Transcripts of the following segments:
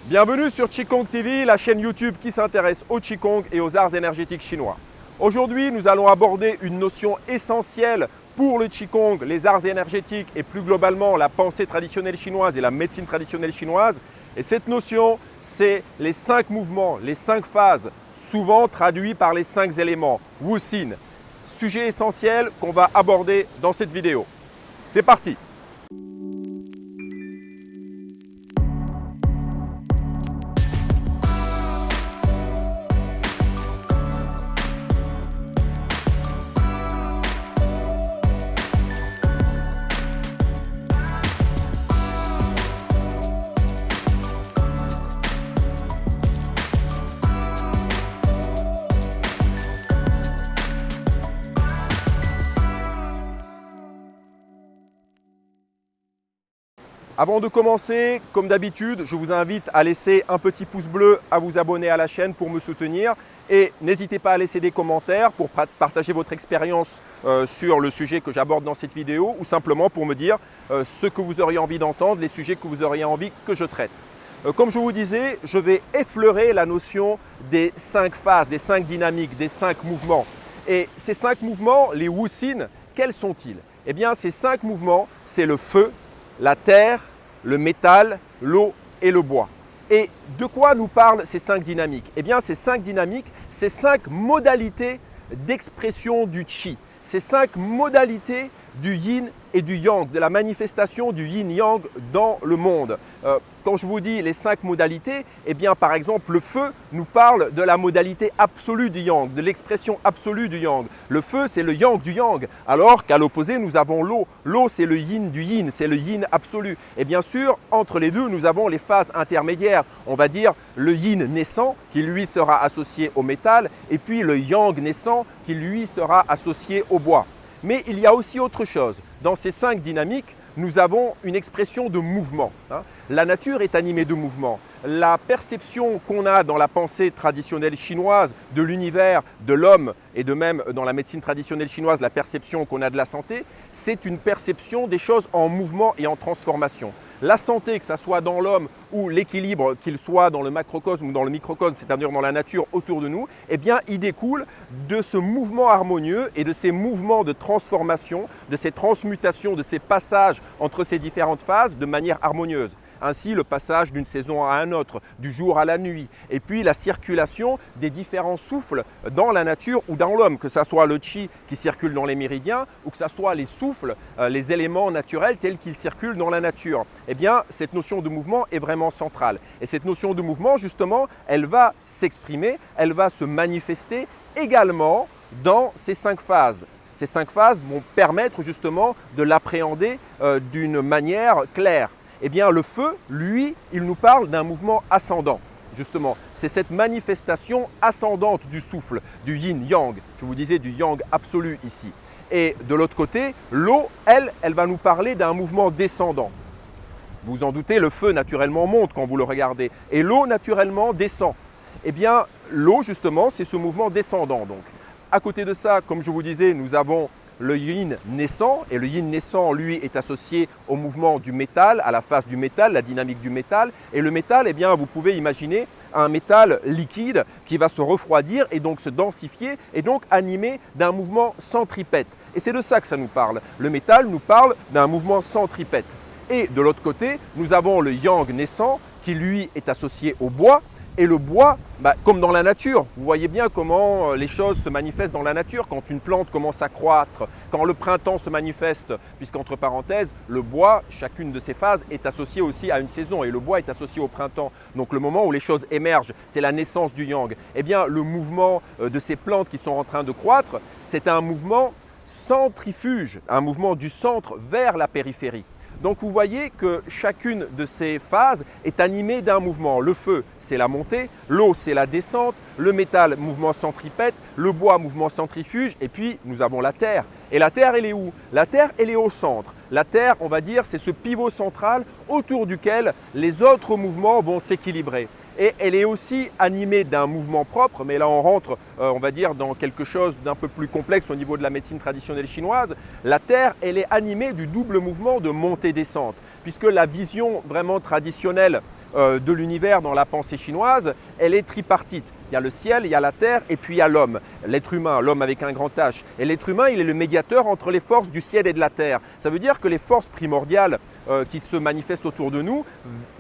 Bienvenue sur Qigong TV, la chaîne YouTube qui s'intéresse au Qigong et aux arts énergétiques chinois. Aujourd'hui, nous allons aborder une notion essentielle pour le Qigong, les arts énergétiques et plus globalement la pensée traditionnelle chinoise et la médecine traditionnelle chinoise. Et cette notion, c'est les 5 mouvements, les 5 phases, souvent traduits par les 5 éléments, Wu Xin. Sujet essentiel qu'on va aborder dans cette vidéo. C'est parti! Avant de commencer, comme d'habitude, je vous invite à laisser un petit pouce bleu, à vous abonner à la chaîne pour me soutenir et n'hésitez pas à laisser des commentaires pour partager votre expérience sur le sujet que j'aborde dans cette vidéo ou simplement pour me dire ce que vous auriez envie d'entendre, les sujets que vous auriez envie que je traite. Comme je vous disais, je vais effleurer la notion des 5 phases, des 5 dynamiques, des 5 mouvements. Et ces 5 mouvements, les Wu Xin, quels sont-ils? Eh bien, ces 5 mouvements, c'est le feu, la terre, le métal, l'eau et le bois. Et de quoi nous parlent ces 5 dynamiques? Eh bien, ces 5 dynamiques, c'est 5 modalités d'expression du Qi. Ces 5 modalités du yin et du yang, de la manifestation du yin-yang dans le monde. Quand je vous dis les 5 modalités, eh bien par exemple le feu nous parle de la modalité absolue du yang, de l'expression absolue du yang. Le feu c'est le yang du yang, alors qu'à l'opposé nous avons l'eau. L'eau c'est le yin du yin, c'est le yin absolu. Et bien sûr entre les deux nous avons les phases intermédiaires. On va dire le yin naissant qui lui sera associé au métal et puis le yang naissant qui lui sera associé au bois. Mais il y a aussi autre chose. Dans ces 5 dynamiques, nous avons une expression de mouvement. La nature est animée de mouvement. La perception qu'on a dans la pensée traditionnelle chinoise de l'univers, de l'homme et de même dans la médecine traditionnelle chinoise, la perception qu'on a de la santé, c'est une perception des choses en mouvement et en transformation. La santé, que ce soit dans l'homme ou l'équilibre, qu'il soit dans le macrocosme ou dans le microcosme, c'est-à-dire dans la nature autour de nous, eh bien, il découle de ce mouvement harmonieux et de ces mouvements de transformation, de ces transmutations, de ces passages entre ces différentes phases de manière harmonieuse. Ainsi, le passage d'une saison à un autre, du jour à la nuit, et puis la circulation des différents souffles dans la nature ou dans l'homme, que ce soit le qi qui circule dans les méridiens ou que ce soit les souffles, les éléments naturels tels qu'ils circulent dans la nature. Eh bien, cette notion de mouvement est vraiment centrale. Et cette notion de mouvement, justement, elle va s'exprimer, elle va se manifester également dans ces 5 phases. Ces 5 phases vont permettre justement de l'appréhender d'une manière claire. Eh bien, le feu, lui, il nous parle d'un mouvement ascendant, justement. C'est cette manifestation ascendante du souffle, du yin-yang. Je vous disais du yang absolu ici. Et de l'autre côté, l'eau, elle va nous parler d'un mouvement descendant. Vous vous en doutez, le feu naturellement monte quand vous le regardez et l'eau naturellement descend. Eh bien, l'eau, justement, c'est ce mouvement descendant. Donc, à côté de ça, comme je vous disais, nous avons le yin naissant et le yin naissant, lui, est associé au mouvement du métal, à la phase du métal, la dynamique du métal. Et le métal, eh bien, vous pouvez imaginer un métal liquide qui va se refroidir et donc se densifier et donc animé d'un mouvement centripète. Et c'est de ça que ça nous parle. Le métal nous parle d'un mouvement centripète. Et de l'autre côté, nous avons le yang naissant qui, lui, est associé au bois. Et le bois, comme dans la nature, vous voyez bien comment les choses se manifestent dans la nature. Quand une plante commence à croître, quand le printemps se manifeste, puisqu'entre parenthèses, le bois, chacune de ces phases est associée aussi à une saison et le bois est associé au printemps. Donc le moment où les choses émergent, c'est la naissance du yang. Eh bien, le mouvement de ces plantes qui sont en train de croître, c'est un mouvement centrifuge, un mouvement du centre vers la périphérie. Donc vous voyez que chacune de ces phases est animée d'un mouvement. Le feu, c'est la montée, l'eau, c'est la descente, le métal, mouvement centripète, le bois, mouvement centrifuge, et puis nous avons la terre. Et la terre, elle est où? La terre, elle est au centre. La terre, on va dire, c'est ce pivot central autour duquel les autres mouvements vont s'équilibrer. Et elle est aussi animée d'un mouvement propre, mais là on rentre, on va dire, dans quelque chose d'un peu plus complexe au niveau de la médecine traditionnelle chinoise. La Terre, elle est animée du double mouvement de montée-descente, puisque la vision vraiment traditionnelle de l'univers dans la pensée chinoise, elle est tripartite. Il y a le ciel, il y a la terre et puis il y a l'homme, l'être humain, l'homme avec un grand H. Et l'être humain, il est le médiateur entre les forces du ciel et de la terre. Ça veut dire que les forces primordiales qui se manifestent autour de nous,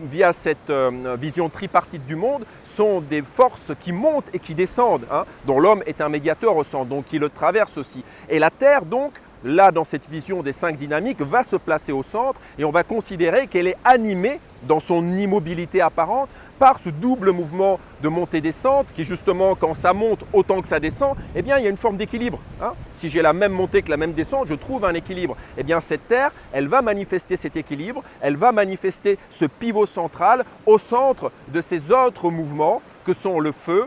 via cette vision tripartite du monde, sont des forces qui montent et qui descendent, hein, dont l'homme est un médiateur au centre, donc qui le traverse aussi. Et la terre, donc, là, dans cette vision des 5 dynamiques, va se placer au centre et on va considérer qu'elle est animée dans son immobilité apparente par ce double mouvement de montée-descente qui justement, quand ça monte autant que ça descend, eh bien, il y a une forme d'équilibre. Hein. Si j'ai la même montée que la même descente, je trouve un équilibre. Eh bien, cette Terre, elle va manifester cet équilibre, elle va manifester ce pivot central au centre de ces autres mouvements que sont le feu,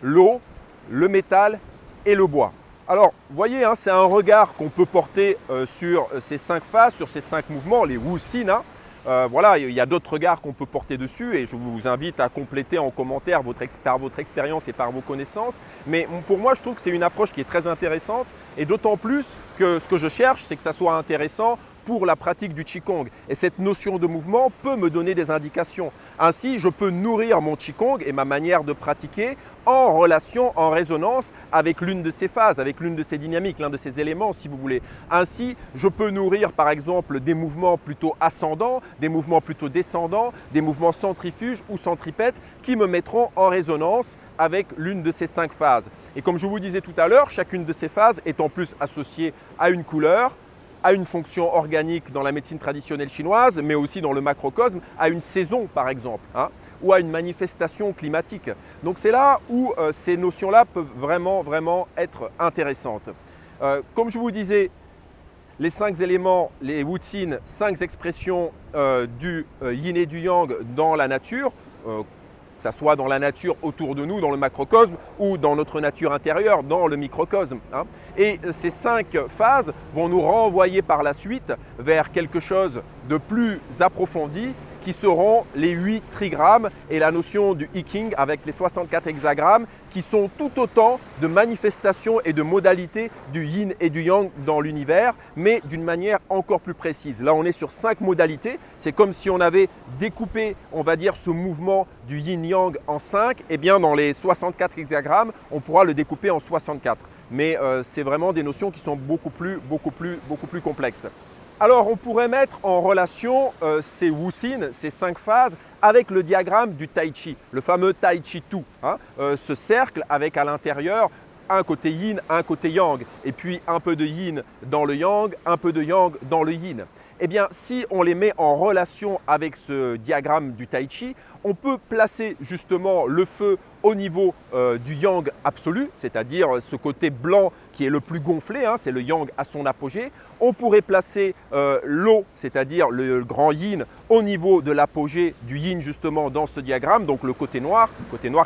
l'eau, le métal et le bois. Alors, vous voyez, hein, c'est un regard qu'on peut porter sur ces 5 phases, sur ces 5 mouvements, les Wu-Sin. Hein. Voilà, il y a d'autres regards qu'on peut porter dessus et je vous invite à compléter en commentaire par votre expérience et par vos connaissances. Mais pour moi, je trouve que c'est une approche qui est très intéressante et d'autant plus que ce que je cherche, c'est que ça soit intéressant pour la pratique du Qigong. Et cette notion de mouvement peut me donner des indications. Ainsi, je peux nourrir mon Qigong et ma manière de pratiquer en relation, en résonance avec l'une de ces phases, avec l'une de ces dynamiques, l'un de ces éléments si vous voulez. Ainsi, je peux nourrir par exemple des mouvements plutôt ascendants, des mouvements plutôt descendants, des mouvements centrifuges ou centripètes qui me mettront en résonance avec l'une de ces 5 phases. Et comme je vous disais tout à l'heure, chacune de ces phases est en plus associée à une couleur, à une fonction organique dans la médecine traditionnelle chinoise, mais aussi dans le macrocosme, à une saison par exemple, hein, ou à une manifestation climatique. Donc c'est là où ces notions-là peuvent vraiment être intéressantes. Comme je vous disais, les 5 éléments, les Wu-Xin, 5 expressions du yin et du yang dans la nature, que ce soit dans la nature autour de nous, dans le macrocosme, ou dans notre nature intérieure, dans le microcosme. Hein. Et ces 5 phases vont nous renvoyer par la suite vers quelque chose de plus approfondi qui seront les 8 trigrammes et la notion du I Ching avec les 64 hexagrammes qui sont tout autant de manifestations et de modalités du yin et du yang dans l'univers, mais d'une manière encore plus précise. Là, on est sur 5 modalités. C'est comme si on avait découpé, on va dire, ce mouvement du yin-yang en 5. Et bien, dans les 64 hexagrammes, on pourra le découper en 64. Mais c'est vraiment des notions qui sont beaucoup plus complexes. Alors, on pourrait mettre en relation ces Wu-Xin, ces 5 phases, avec le diagramme du Tai Chi, le fameux Tai Chi Tu, hein, ce cercle avec à l'intérieur un côté yin, un côté yang, et puis un peu de yin dans le yang, un peu de yang dans le yin. Eh bien, si on les met en relation avec ce diagramme du Tai Chi, on peut placer justement le feu au niveau du yang absolu, c'est-à-dire ce côté blanc qui est le plus gonflé, hein, c'est le yang à son apogée. On pourrait placer l'eau, c'est-à-dire le grand yin, au niveau de l'apogée du yin justement dans ce diagramme, donc le côté noir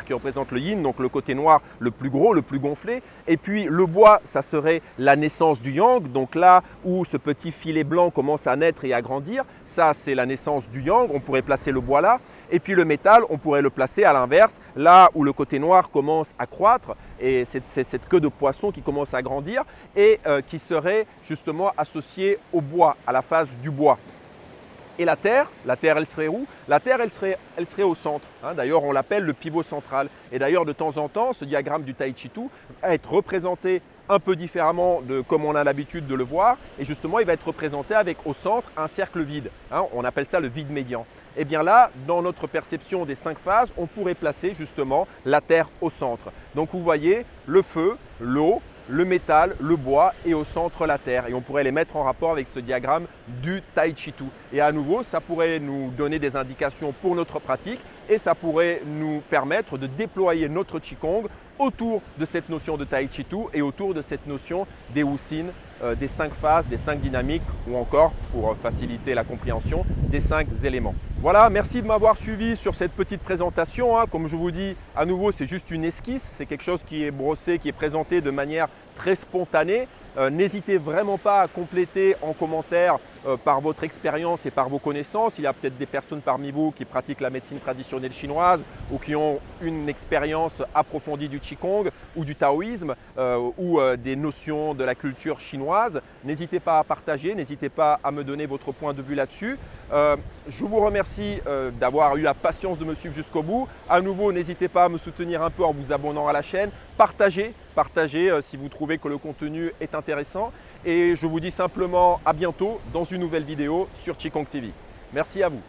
qui représente le yin, donc le côté noir le plus gros, le plus gonflé. Et puis le bois, ça serait la naissance du yang, donc là où ce petit filet blanc commence à naître et à grandir, ça c'est la naissance du yang, on pourrait placer le bois là. Et puis le métal, on pourrait le placer à l'inverse, là où le côté noir commence à croître, et c'est cette queue de poisson qui commence à grandir et qui serait justement associée au bois, à la phase du bois. Et la terre, elle serait où? La terre, elle serait au centre. Hein. D'ailleurs, on l'appelle le pivot central. Et d'ailleurs, de temps en temps, ce diagramme du Tai Chi Tu va être représenté un peu différemment de comme on a l'habitude de le voir. Et justement, il va être représenté avec au centre un cercle vide. Hein. On appelle ça le vide médian. Et bien là, dans notre perception des 5 phases, on pourrait placer justement la terre au centre. Donc vous voyez le feu, l'eau, le métal, le bois et au centre la terre. Et on pourrait les mettre en rapport avec ce diagramme du Tai Chi Tu. Et à nouveau, ça pourrait nous donner des indications pour notre pratique et ça pourrait nous permettre de déployer notre Qigong autour de cette notion de Tai Chi Tu et autour de cette notion des Wu-Xin, des 5 phases, des 5 dynamiques ou encore, pour faciliter la compréhension, des 5 éléments. Voilà, merci de m'avoir suivi sur cette petite présentation. Hein. Comme je vous dis, à nouveau, c'est juste une esquisse. C'est quelque chose qui est brossé, qui est présenté de manière très spontanée. N'hésitez vraiment pas à compléter en commentaire par votre expérience et par vos connaissances. Il y a peut-être des personnes parmi vous qui pratiquent la médecine traditionnelle chinoise ou qui ont une expérience approfondie du Qigong ou du taoïsme ou des notions de la culture chinoise. N'hésitez pas à partager, n'hésitez pas à me donner votre point de vue là-dessus. Je vous remercie d'avoir eu la patience de me suivre jusqu'au bout. À nouveau, n'hésitez pas à me soutenir un peu en vous abonnant à la chaîne. Partagez si vous trouvez que le contenu est intéressant. Et je vous dis simplement à bientôt dans une nouvelle vidéo sur Qigong TV. Merci à vous.